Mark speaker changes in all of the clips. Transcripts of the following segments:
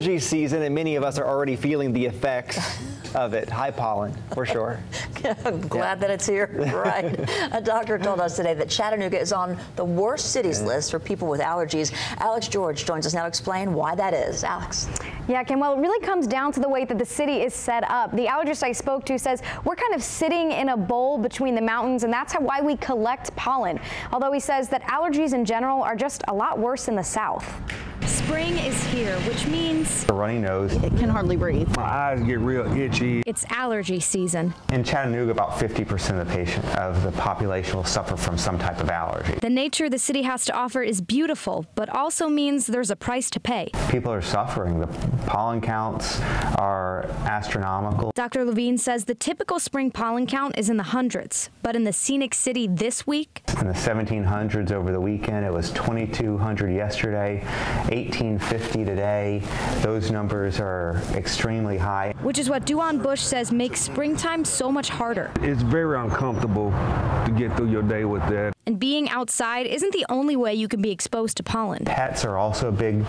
Speaker 1: Allergy season, and many of us are already feeling the effects of it. High pollen, for sure.
Speaker 2: I'm glad that it's here. Right. A doctor told us today that Chattanooga is on the worst cities list for people with allergies. Alex George joins us now to explain why that is. Alex.
Speaker 3: Yeah, Kim, well, it really comes down to the way that the city is set up. The allergist I spoke to says we're kind of sitting in a bowl between the mountains, and that's why we collect pollen. Although he says that allergies in general are just a lot worse in the south.
Speaker 4: Spring is here, which means
Speaker 5: a runny nose.
Speaker 6: It can hardly breathe.
Speaker 5: My eyes get real itchy.
Speaker 4: It's allergy season.
Speaker 5: In Chattanooga, about 50% of the population will suffer from some type of allergy.
Speaker 4: The nature the city has to offer is beautiful, but also means there's a price to pay.
Speaker 5: People are suffering. The pollen counts are astronomical.
Speaker 4: Dr. Levin says the typical spring pollen count is in the hundreds, but in the scenic city this week,
Speaker 5: in the 1700s over the weekend, it was 2,200 yesterday, 1,850 today. Those numbers are extremely high.
Speaker 4: Which is what Duan Bush says makes springtime so much harder.
Speaker 7: It's very uncomfortable to get through your day with that.
Speaker 4: And being outside isn't the only way you can be exposed to pollen.
Speaker 5: Pets are also a big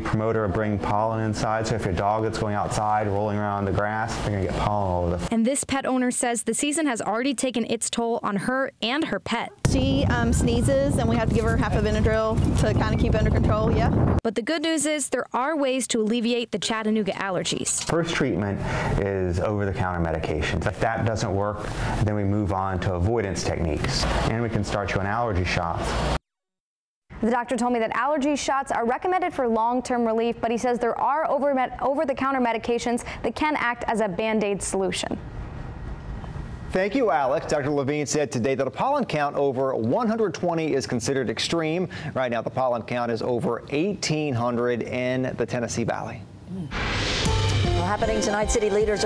Speaker 5: promoter of bringing pollen inside. So if your dog is going outside, rolling around the grass, they're going to get pollen all over the.
Speaker 4: And this pet owner says the season has already taken its toll on her and her pet.
Speaker 6: She sneezes, and we have to give her half a Benadryl to kind of keep under control, yeah.
Speaker 4: But the good news is there are ways to alleviate the Chattanooga allergies.
Speaker 5: First treatment is over-the-counter medications. If that doesn't work, then we move on to avoidance techniques, and we can start you on allergy shots.
Speaker 3: The doctor told me that allergy shots are recommended for long-term relief, but he says there are over-the-counter medications that can act as a Band-Aid solution.
Speaker 1: Thank you, Alex. Dr. Levin said today that a pollen count over 120 is considered extreme. Right now, the pollen count is over 1,800 in the Tennessee Valley.
Speaker 2: Well, happening tonight, city leaders